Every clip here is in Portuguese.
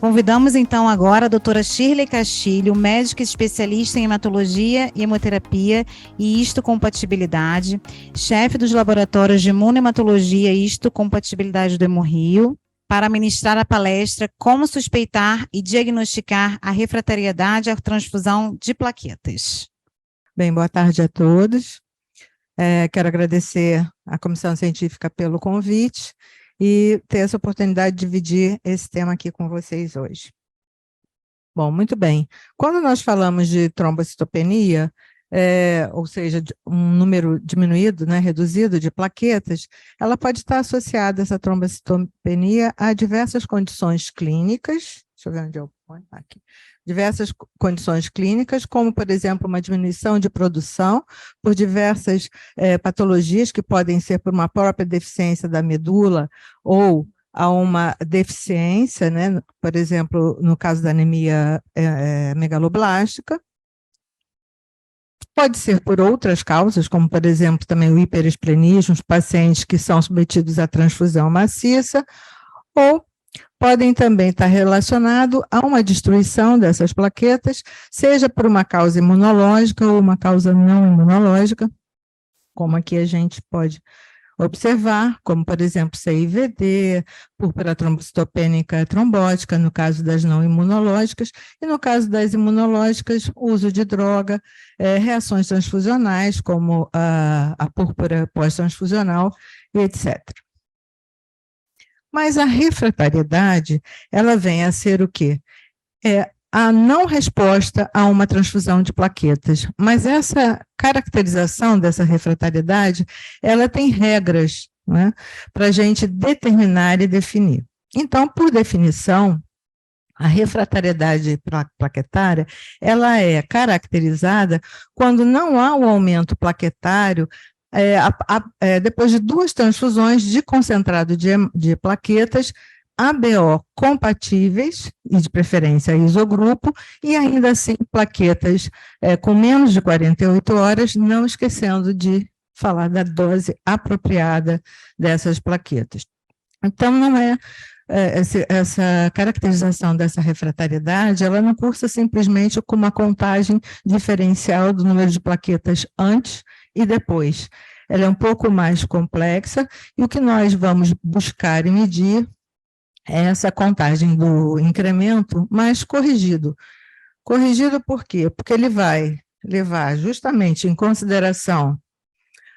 Convidamos então agora a doutora Shirley Castilho, médica especialista em hematologia e hemoterapia e histocompatibilidade, chefe dos laboratórios de imunohematologia e histocompatibilidade do Hemorrio, para ministrar a palestra Como suspeitar e diagnosticar a refratariedade à transfusão de plaquetas. Bem, boa tarde a todos. Quero agradecer à Comissão Científica pelo convite e ter essa oportunidade de dividir esse tema aqui com vocês hoje. Bom, muito bem. Quando nós falamos de trombocitopenia, ou seja, um número diminuído, reduzido de plaquetas, ela pode estar associada, essa trombocitopenia, a diversas condições clínicas. Deixa eu ver onde eu ponho aqui. Diversas condições clínicas, como, por exemplo, uma diminuição de produção por diversas patologias que podem ser por uma própria deficiência da medula ou a uma deficiência, por exemplo, no caso da anemia megaloblástica. Pode ser por outras causas, como, por exemplo, também o hiperesplenismo, os pacientes que são submetidos à transfusão maciça, ou podem também estar relacionados a uma destruição dessas plaquetas, seja por uma causa imunológica ou uma causa não imunológica, como aqui a gente pode observar, como, por exemplo, CIVD, púrpura trombocitopênica trombótica, no caso das não imunológicas, e no caso das imunológicas, uso de droga, reações transfusionais, como a púrpura pós-transfusional, e etc. Mas a refratariedade, ela vem a ser o quê? A não resposta a uma transfusão de plaquetas. Mas essa caracterização dessa refratariedade, ela tem regras, para a gente determinar e definir. Então, por definição, a refratariedade plaquetária, ela é caracterizada quando não há o aumento plaquetário depois de 2 transfusões de concentrado de plaquetas ABO compatíveis, e de preferência isogrupo, e ainda assim plaquetas com menos de 48 horas, não esquecendo de falar da dose apropriada dessas plaquetas. Então, não essa caracterização dessa refratariedade, ela não cursa simplesmente com uma contagem diferencial do número de plaquetas antes e depois. Ela é um pouco mais complexa, e o que nós vamos buscar e medir é essa contagem do incremento mais corrigido. Corrigido por quê? Porque ele vai levar justamente em consideração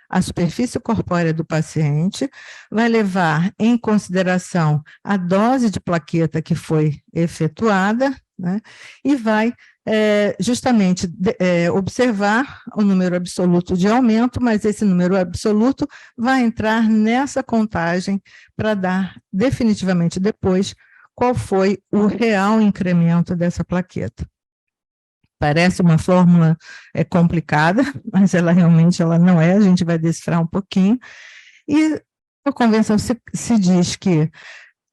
a superfície corpórea do paciente, vai levar em consideração a dose de plaqueta que foi efetuada, e vai justamente observar o número absoluto de aumento, mas esse número absoluto vai entrar nessa contagem para dar definitivamente depois qual foi o real incremento dessa plaqueta. Parece uma fórmula complicada, mas ela realmente não é, a gente vai decifrar um pouquinho. E a convenção se diz que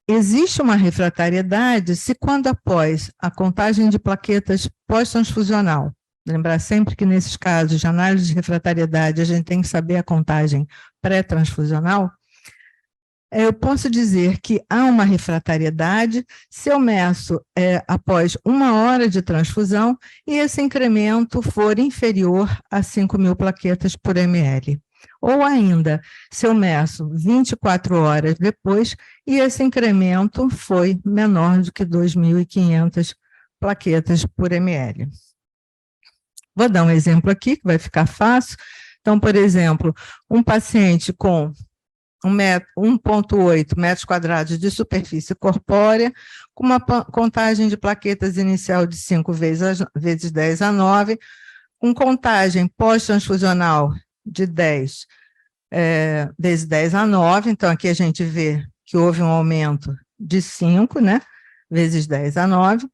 existe uma refratariedade se quando após a contagem de plaquetas pós-transfusional, lembrar sempre que nesses casos de análise de refratariedade a gente tem que saber a contagem pré-transfusional, eu posso dizer que há uma refratariedade se eu meço após 1 hora de transfusão e esse incremento for inferior a 5.000 plaquetas por ml. Ou ainda, se eu meço 24 horas depois e esse incremento foi menor do que 2.500 plaquetas por ml. Vou dar um exemplo aqui, que vai ficar fácil. Então, por exemplo, um paciente com 1,8 metros quadrados de superfície corpórea, com uma contagem de plaquetas inicial de 5 vezes 10 a 9, com contagem pós-transfusional de 10 vezes 10 a 9, então aqui a gente vê que houve um aumento de 5, vezes 10 a 9.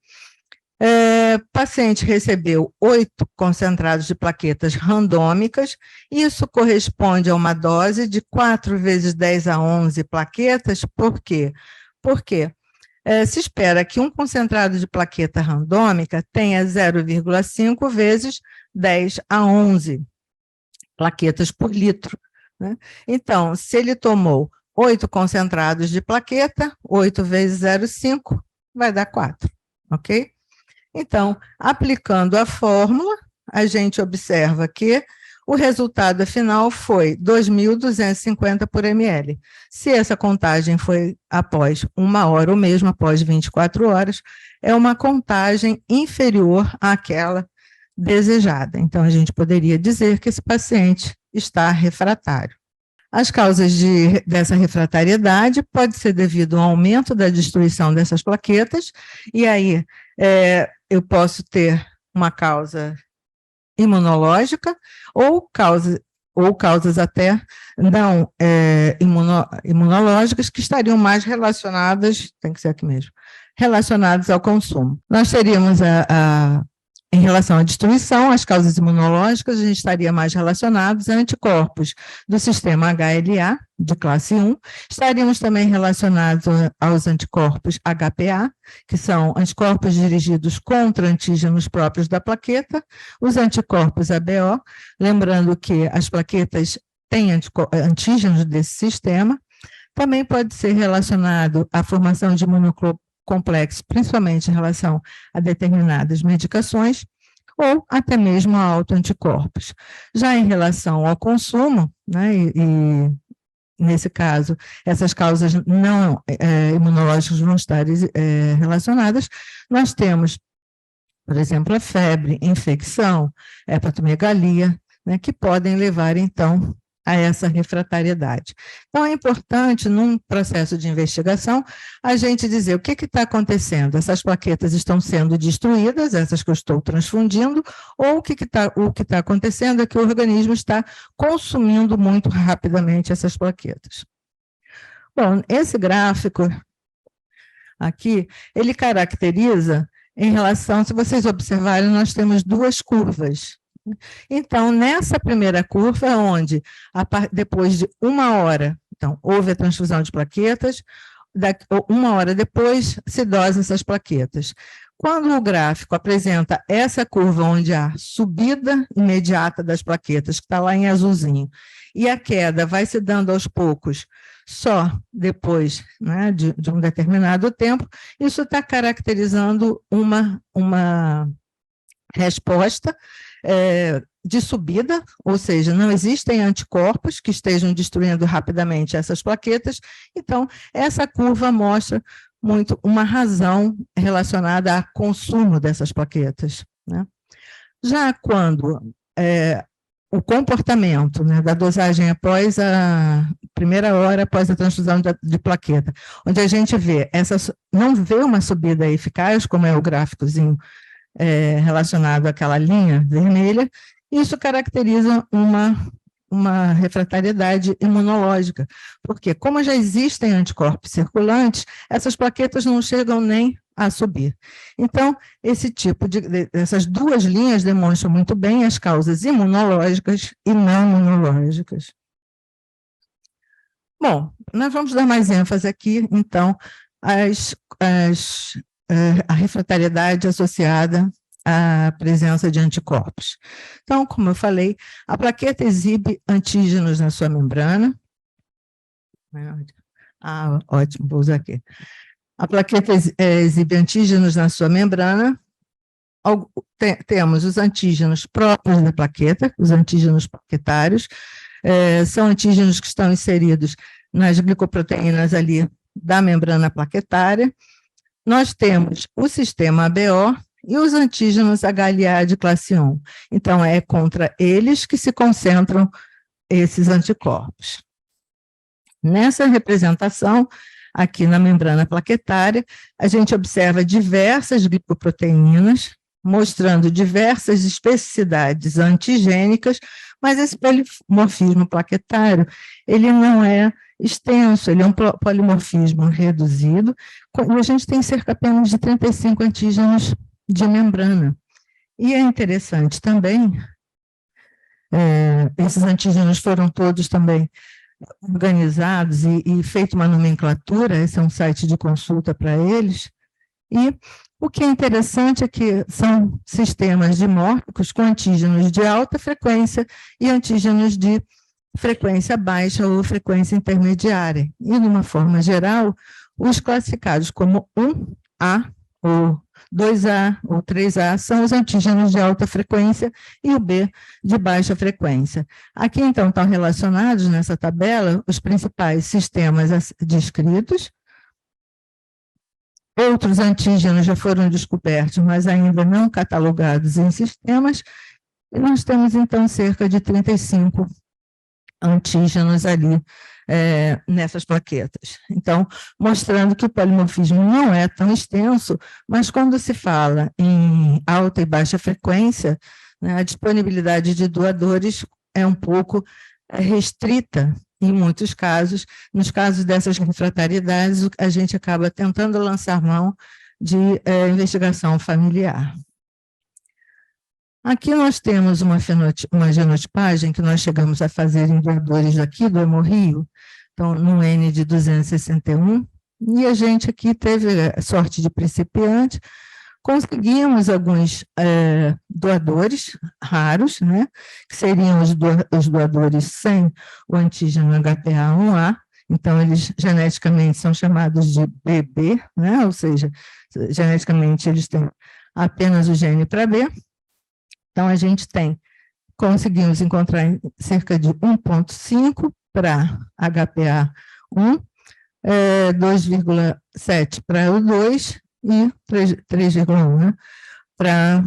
Paciente recebeu 8 concentrados de plaquetas randômicas, isso corresponde a uma dose de 4 vezes 10 a 11 plaquetas, por quê? Porque se espera que um concentrado de plaqueta randômica tenha 0,5 vezes 10 a 11 plaquetas por litro. Então, se ele tomou 8 concentrados de plaqueta, 8 vezes 0,5, vai dar 4, ok? Então, aplicando a fórmula, a gente observa que o resultado final foi 2.250 por ml. Se essa contagem foi após 1 hora ou mesmo após 24 horas, é uma contagem inferior àquela desejada. Então, a gente poderia dizer que esse paciente está refratário. As causas dessa refratariedade pode ser devido ao aumento da destruição dessas plaquetas, e aí eu posso ter uma causa imunológica ou causas até não imunológicas que estariam mais relacionadas, tem que ser aqui mesmo, relacionadas ao consumo. Nós teríamos em relação à destruição, as causas imunológicas, a gente estaria mais relacionados a anticorpos do sistema HLA, de classe 1, estaríamos também relacionados aos anticorpos HPA, que são anticorpos dirigidos contra antígenos próprios da plaqueta, os anticorpos ABO, lembrando que as plaquetas têm antígenos desse sistema, também pode ser relacionado à formação de imunocomplexo, principalmente em relação a determinadas medicações, ou até mesmo a autoanticorpos. Já em relação ao consumo, né, e nesse caso, essas causas não imunológicas vão estar relacionadas, nós temos, por exemplo, a febre, infecção, hepatomegalia, né, que podem levar, então, a essa refratariedade. Então, é importante, num processo de investigação, a gente dizer o que está acontecendo. Essas plaquetas estão sendo destruídas, essas que eu estou transfundindo, ou o que está acontecendo é que o organismo está consumindo muito rapidamente essas plaquetas. Bom, esse gráfico aqui, ele caracteriza em relação, se vocês observarem, nós temos duas curvas. Então, nessa primeira curva, onde depois de 1 hora, então, houve a transfusão de plaquetas, 1 hora depois se dosam essas plaquetas. Quando o gráfico apresenta essa curva onde há subida imediata das plaquetas, que está lá em azulzinho, e a queda vai se dando aos poucos, só depois, né, de um determinado tempo, isso está caracterizando uma resposta de subida, ou seja, não existem anticorpos que estejam destruindo rapidamente essas plaquetas, então essa curva mostra muito uma razão relacionada ao consumo dessas plaquetas, né? Já quando o comportamento, né, da dosagem após a primeira hora após a transfusão de plaqueta, onde a gente não vê uma subida eficaz, como é o gráficozinho relacionado àquela linha vermelha, isso caracteriza uma refratariedade imunológica, porque como já existem anticorpos circulantes, essas plaquetas não chegam nem a subir. Então, essas duas linhas demonstram muito bem as causas imunológicas e não imunológicas. Bom, nós vamos dar mais ênfase aqui, então, a refratariedade associada à presença de anticorpos. Então, como eu falei, a plaqueta exibe antígenos na sua membrana. Ótimo, vou usar aqui. A plaqueta exibe antígenos na sua membrana. Temos os antígenos próprios da plaqueta, os antígenos plaquetários, são antígenos que estão inseridos nas glicoproteínas ali da membrana plaquetária. Nós temos o sistema ABO e os antígenos HLA de classe 1. Então, é contra eles que se concentram esses anticorpos. Nessa representação, aqui na membrana plaquetária, a gente observa diversas glicoproteínas, mostrando diversas especificidades antigênicas, mas esse polimorfismo plaquetário, ele não é extenso, ele é um polimorfismo reduzido, e a gente tem cerca apenas de 35 antígenos de membrana. E é interessante também, esses antígenos foram todos também organizados e feito uma nomenclatura, esse é um site de consulta para eles, e o que é interessante é que são sistemas dimórficos com antígenos de alta frequência e antígenos de frequência baixa ou frequência intermediária. E, de uma forma geral, os classificados como 1A o 2A ou 3A são os antígenos de alta frequência e o B de baixa frequência. Aqui, então, estão relacionados nessa tabela os principais sistemas descritos. Outros antígenos já foram descobertos, mas ainda não catalogados em sistemas. E nós temos, então, cerca de 35 antígenos ali nessas plaquetas. Então, mostrando que o polimorfismo não é tão extenso, mas quando se fala em alta e baixa frequência, né, a disponibilidade de doadores é um pouco restrita em muitos casos. Nos casos dessas refratariedades, a gente acaba tentando lançar mão de investigação familiar. Aqui nós temos uma genotipagem que nós chegamos a fazer em doadores aqui do Hemorrio, então no N de 261, e a gente aqui teve sorte de principiante, conseguimos alguns doadores raros, né, que seriam os doadores sem o antígeno HPA1A, então eles geneticamente são chamados de BB, né, ou seja, geneticamente eles têm apenas o gene para B. Então, a gente conseguimos encontrar cerca de 1,5 para HPA1, 2,7 para o 2 e 3,1 né, para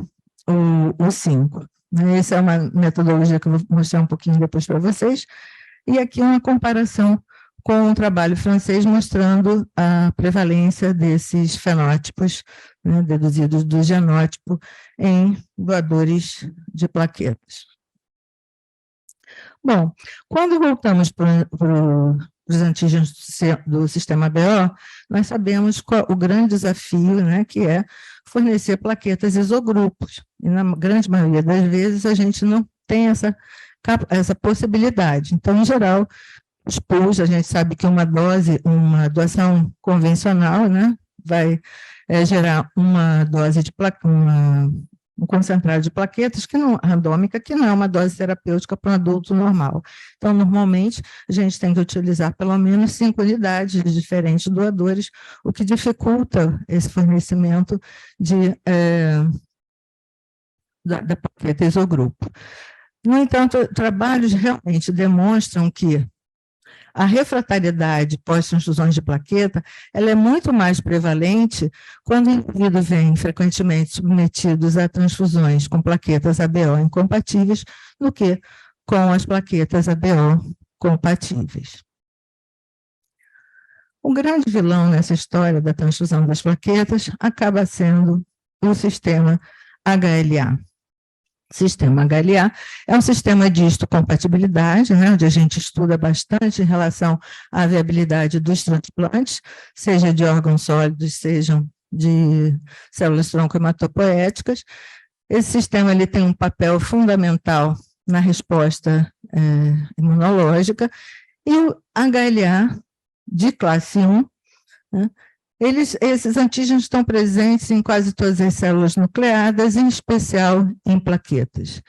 o 5. Essa é uma metodologia que eu vou mostrar um pouquinho depois para vocês. E aqui uma comparação com um trabalho francês mostrando a prevalência desses fenótipos, né, deduzidos do genótipo em doadores de plaquetas. Bom, quando voltamos para os antígenos do sistema BO, nós sabemos qual o grande desafio, né, que é fornecer plaquetas isogrupos. E na grande maioria das vezes a gente não tem essa possibilidade. Então, em geral, os pools, a gente sabe que uma doação convencional, né, vai gerar uma dose de um concentrado de plaquetas randômica, que não é uma dose terapêutica para um adulto normal. Então, normalmente, a gente tem que utilizar pelo menos 5 unidades de diferentes doadores, o que dificulta esse fornecimento da plaqueta isogrupo. No entanto, trabalhos realmente demonstram que a refratariedade pós-transfusões de plaqueta, ela é muito mais prevalente quando o indivíduo vem frequentemente submetidos a transfusões com plaquetas ABO incompatíveis do que com as plaquetas ABO compatíveis. O grande vilão nessa história da transfusão das plaquetas acaba sendo o sistema HLA. O sistema HLA é um sistema de histocompatibilidade, né, onde a gente estuda bastante em relação à viabilidade dos transplantes, seja de órgãos sólidos, sejam de células tronco hematopoéticas. Esse sistema ele tem um papel fundamental na resposta imunológica, e o HLA de classe 1, né, esses antígenos estão presentes em quase todas as células nucleadas, em especial em plaquetas.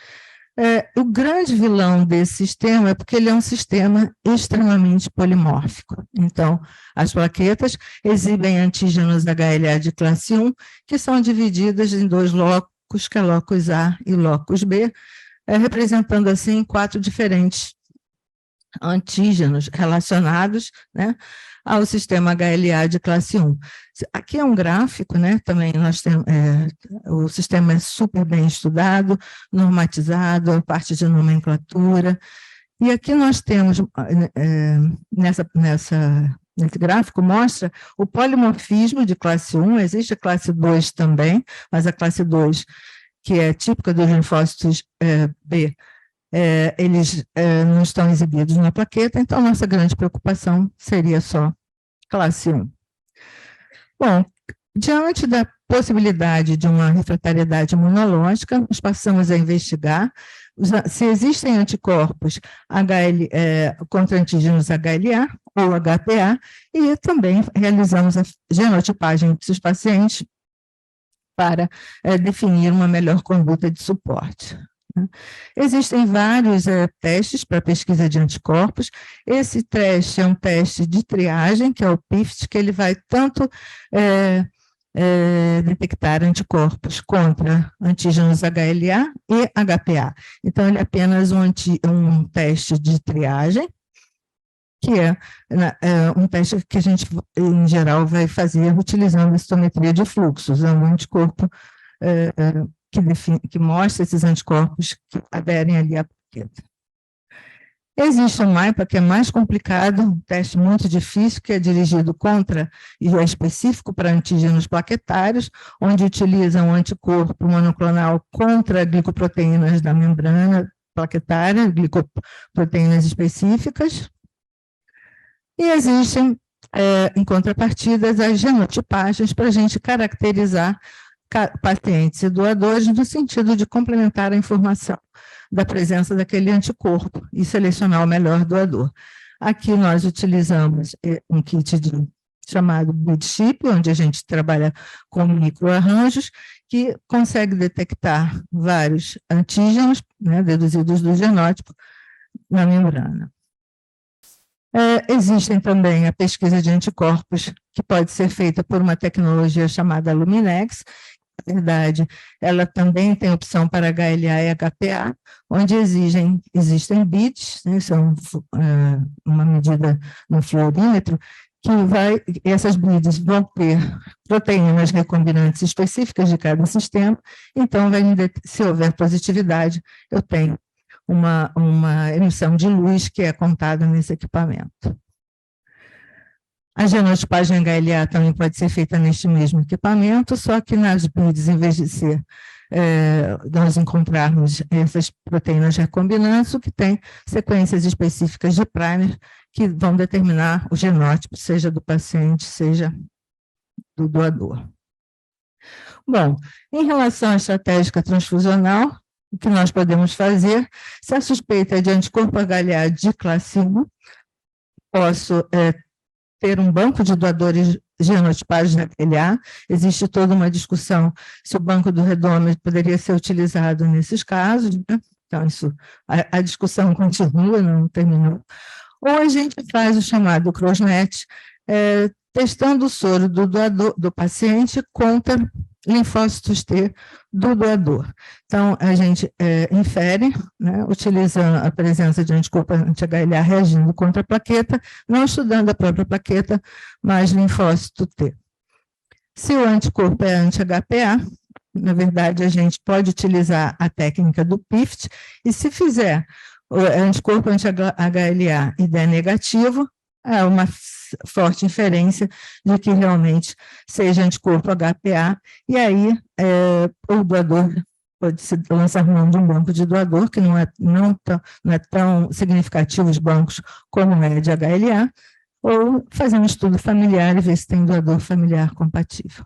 O grande vilão desse sistema é porque ele é um sistema extremamente polimórfico. Então, as plaquetas exibem antígenos HLA de classe 1, que são divididas em 2 locos, que é locus A e locus B, representando, assim, 4 diferentes antígenos relacionados, né, ao sistema HLA de classe 1. Aqui é um gráfico, né, também nós temos, o sistema é super bem estudado, normatizado, a parte de nomenclatura, e aqui nós temos, nesse gráfico, mostra o polimorfismo de classe 1, existe a classe 2 também, mas a classe 2, que é típica dos linfócitos B, eles não estão exibidos na plaqueta, então nossa grande preocupação seria só classe 1. Bom, diante da possibilidade de uma refratariedade imunológica, nós passamos a investigar se existem anticorpos contra antígenos HLA ou HPA, e também realizamos a genotipagem desses pacientes para definir uma melhor conduta de suporte. Existem vários testes para pesquisa de anticorpos. Esse teste é um teste de triagem, que é o PIFT, que ele vai tanto detectar anticorpos contra antígenos HLA e HPA. Então, ele é apenas um teste de triagem, que é um teste que a gente, em geral, vai fazer utilizando a citometria de fluxo, usando um anticorpo que mostra esses anticorpos que aderem ali à plaqueta. Existe um MAIPA que é mais complicado, um teste muito difícil, que é dirigido contra e é específico para antígenos plaquetários, onde utiliza um anticorpo monoclonal contra glicoproteínas da membrana plaquetária, glicoproteínas específicas. E existem, em contrapartida, as genotipagens para a gente caracterizar pacientes e doadores no sentido de complementar a informação da presença daquele anticorpo e selecionar o melhor doador. Aqui nós utilizamos um kit chamado BidChip, onde a gente trabalha com microarranjos, que consegue detectar vários antígenos, né, deduzidos do genótipo, na membrana. Existem também a pesquisa de anticorpos, que pode ser feita por uma tecnologia chamada Luminex. Na verdade, ela também tem opção para HLA e HPA, onde existem bits, né, são uma medida no fluorímetro, essas BIDs vão ter proteínas recombinantes específicas de cada sistema, então, se houver positividade, eu tenho uma emissão de luz que é contada nesse equipamento. A genotipagem HLA também pode ser feita neste mesmo equipamento, só que nas BIDs, em vez de ser nós encontrarmos essas proteínas recombinantes, o que tem sequências específicas de primer que vão determinar o genótipo, seja do paciente, seja do doador. Bom, em relação à estratégia transfusional, o que nós podemos fazer, se a suspeita é de anticorpo HLA de classe 1, posso ter um banco de doadores genotipados da HLA, existe toda uma discussão se o banco do redômetro poderia ser utilizado nesses casos, né? Então a discussão continua, não terminou. Ou a gente faz o chamado CROSNET, testando o soro do paciente contra linfócitos T do doador. Então, a gente infere, né, utilizando a presença de anticorpo anti-HLA reagindo contra a plaqueta, não estudando a própria plaqueta, mas linfócito T. Se o anticorpo é anti-HPA, na verdade, a gente pode utilizar a técnica do PIFT, e se fizer o anticorpo anti-HLA e der negativo, é uma forte inferência de que realmente seja anticorpo HPA, e aí o doador pode se lançar mão de um banco de doador, que não é tão significativo os bancos como é de HLA, ou fazer um estudo familiar e ver se tem doador familiar compatível.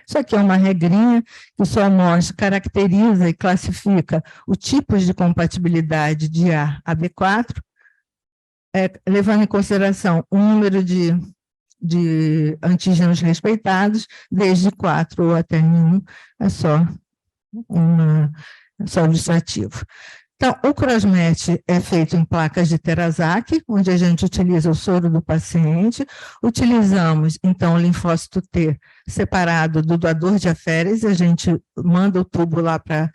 Isso aqui é uma regrinha que só mostra, caracteriza e classifica os tipos de compatibilidade de A a B4, levando em consideração o número de antígenos respeitados, desde 4 ou até nenhum, é só ilustrativo. Então, o CROSNET é feito em placas de Terazak, onde a gente utiliza o soro do paciente, utilizamos, então, o linfócito T separado do doador de aférese, a gente manda o tubo lá para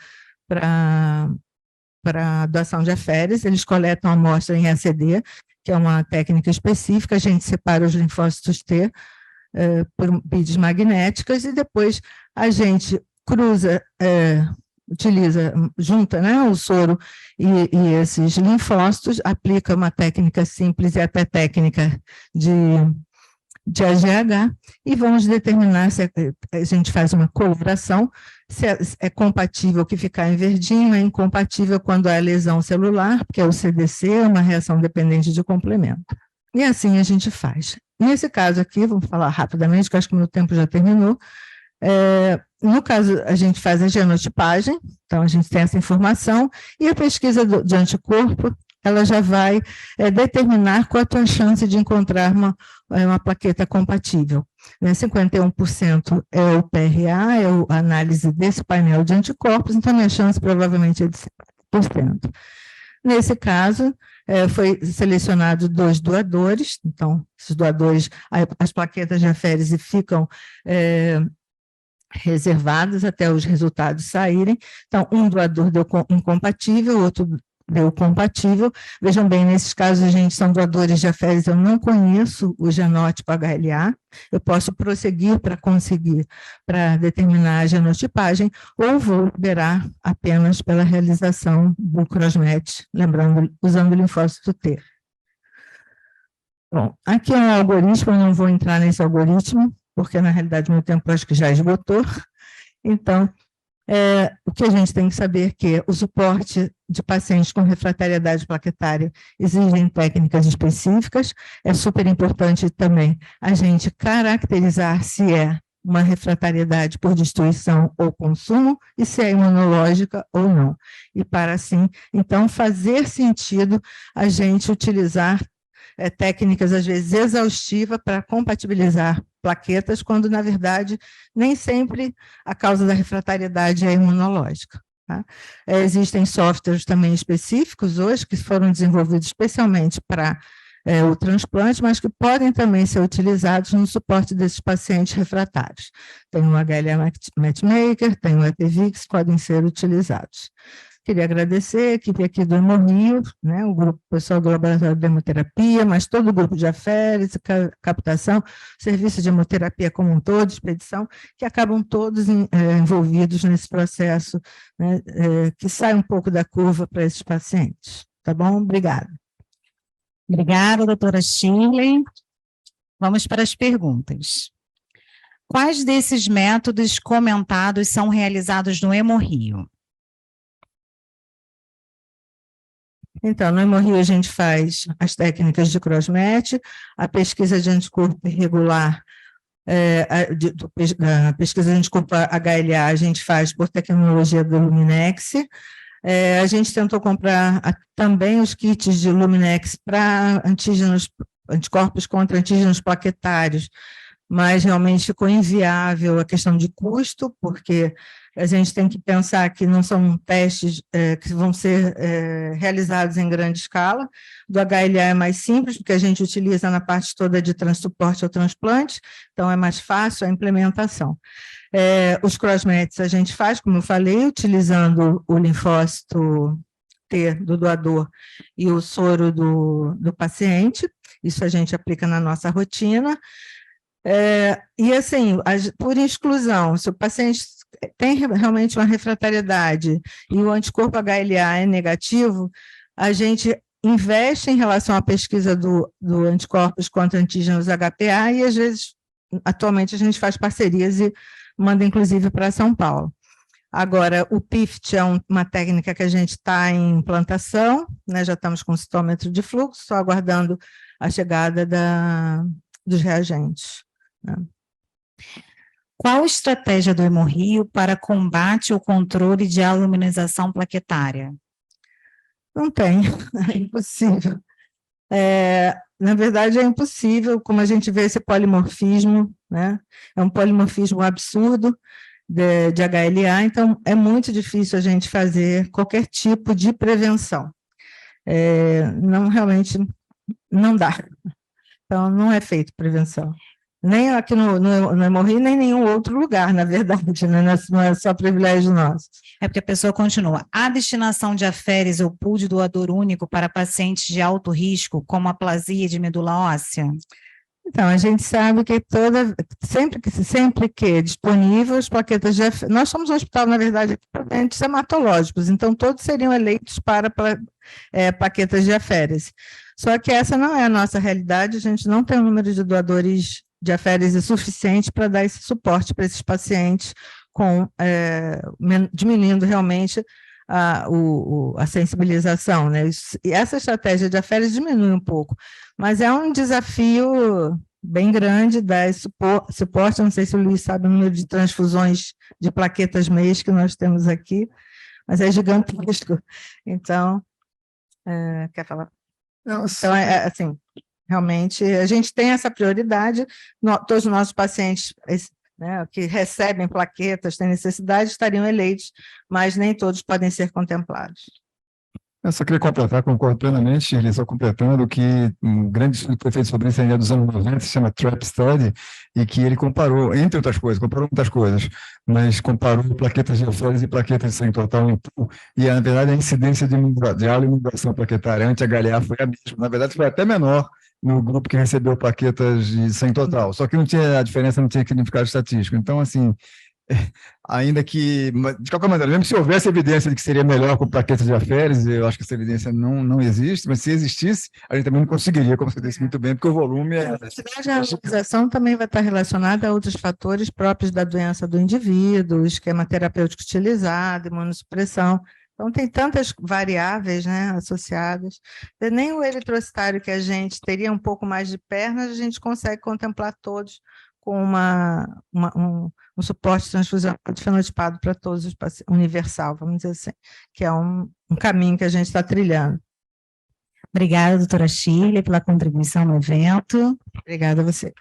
a doação de aférese, eles coletam a amostra em ACD, que é uma técnica específica, a gente separa os linfócitos T por BIDs magnéticas, e depois a gente cruza, junta, né, o soro e esses linfócitos, aplica uma técnica simples e até técnica de AGH, e vamos determinar se a gente faz uma coloração, se é compatível que ficar em verdinho, é incompatível quando há lesão celular, porque é o CDC, é uma reação dependente de complemento. E assim a gente faz. Nesse caso aqui, vamos falar rapidamente, que acho que o meu tempo já terminou. No caso, a gente faz a genotipagem, então a gente tem essa informação, e a pesquisa de anticorpo, ela já vai determinar qual a tua chance de encontrar uma plaqueta compatível. 51% é o PRA, é a análise desse painel de anticorpos, então a minha chance provavelmente é de 50%. Nesse caso, foi selecionado 2 doadores, então, esses doadores, as plaquetas de aférese ficam reservadas até os resultados saírem. Então, um doador deu incompatível, outro deu compatível. Vejam bem, nesses casos, gente, são doadores de aférese, eu não conheço o genótipo HLA, eu posso prosseguir para determinar a genotipagem, ou vou liberar apenas pela realização do crossmatch, lembrando, usando o linfócito T. Bom, aqui é um algoritmo, eu não vou entrar nesse algoritmo, porque, na realidade, meu tempo acho que já esgotou. Então, o que a gente tem que saber é que o suporte de pacientes com refratariedade plaquetária exigem técnicas específicas. É super importante também a gente caracterizar se é uma refratariedade por destruição ou consumo e se é imunológica ou não. E para assim, então, fazer sentido a gente utilizar técnicas, às vezes, exaustivas para compatibilizar plaquetas, quando, na verdade, nem sempre a causa da refratariedade é imunológica. Tá? Existem softwares também específicos hoje, que foram desenvolvidos especialmente para o transplante, mas que podem também ser utilizados no suporte desses pacientes refratários. Tem o HLA Matchmaker, tem o EPVIX, podem ser utilizados. Queria agradecer a equipe aqui do Hemorrio, né, o grupo pessoal do Laboratório de Hemoterapia, mas todo o grupo de aférese, captação, serviço de hemoterapia como um todo, expedição, que acabam todos envolvidos nesse processo, né, que sai um pouco da curva para esses pacientes. Tá bom? Obrigada. Obrigada, doutora Shirley. Vamos para as perguntas. Quais desses métodos comentados são realizados no Hemorrio? Então, no Hemorrio a gente faz as técnicas de crossmatch, a pesquisa de anticorpo irregular, a pesquisa de anticorpo HLA a gente faz por tecnologia do Luminex. A gente tentou comprar também os kits de Luminex para anticorpos contra antígenos plaquetários, mas realmente ficou inviável a questão de custo, porque a gente tem que pensar que não são testes que vão ser realizados em grande escala. Do HLA é mais simples, porque a gente utiliza na parte toda de transuporte ao transplante, então é mais fácil a implementação. Os crossmatches a gente faz, como eu falei, utilizando o linfócito T do doador e o soro do paciente, isso a gente aplica na nossa rotina. E assim, por exclusão, se o paciente tem realmente uma refratariedade e o anticorpo HLA é negativo, a gente investe em relação à pesquisa do anticorpos contra antígenos HPA e, às vezes, atualmente a gente faz parcerias e manda, inclusive, para São Paulo. Agora, o PIFT é uma técnica que a gente está em implantação, né, já estamos com o citômetro de fluxo, só aguardando a chegada dos reagentes. Né. Qual a estratégia do Hemorrio para combate ou controle de aluminização plaquetária? Não tem, é impossível. Na verdade, é impossível, como a gente vê esse polimorfismo, né? É um polimorfismo absurdo de HLA, então é muito difícil a gente fazer qualquer tipo de prevenção. Não, realmente, não dá. Então, não é feito prevenção. Nem aqui no Hemorrio, nem em nenhum outro lugar, na verdade, né? Não é só privilégio nosso. É porque a pessoa continua. A destinação de aférese ou pool de doador único para pacientes de alto risco, como aplasia de medula óssea? Então, a gente sabe que sempre que disponível, as plaquetas de aférese... Nós somos um hospital, na verdade, para doentes hematológicos, então todos seriam eleitos para plaquetas de aférese. Só que essa não é a nossa realidade, a gente não tem um número de doadores de aférese suficiente para dar esse suporte para esses pacientes, diminuindo realmente a sensibilização, né? E essa estratégia de aférese diminui um pouco, mas é um desafio bem grande dar esse suporte. Não sei se o Luiz sabe o número de transfusões de plaquetas mês que nós temos aqui, mas é gigantesco. Então, quer falar? Não, então, assim, realmente, a gente tem essa prioridade, todos os nossos pacientes, né, que recebem plaquetas, têm necessidade, estariam eleitos, mas nem todos podem ser contemplados. Eu só queria completar, concordo plenamente, Shirley, só completando que um grande estudo que foi feito sobre isso ainda dos anos 90, se chama TRAP Study, e que ele comparou, entre outras coisas, comparou muitas coisas, mas comparou plaquetas de alféolis e plaquetas de sangue total em pool, e na verdade a incidência de aula-imunização plaquetária anti-HLA foi a mesma, na verdade foi até menor no grupo que recebeu plaquetas de sangue total, só que não tinha, a diferença não tinha significado estatístico, então assim, ainda que, de qualquer maneira, mesmo se houvesse evidência de que seria melhor com plaquetas de alféolis, eu acho que essa evidência não existe, mas se existisse, a gente também não conseguiria, como você disse muito bem, porque o volume é... A harmonização também vai estar relacionada a outros fatores próprios da doença do indivíduo, esquema terapêutico utilizado, imunossupressão. Então, tem tantas variáveis, né, associadas. E nem o eritrocitário que a gente teria um pouco mais de pernas, a gente consegue contemplar todos com um suporte transfusional fenotipado para todos os pacientes, universal, vamos dizer assim, que é um caminho que a gente está trilhando. Obrigada, doutora Shirley, pela contribuição no evento. Obrigada a você.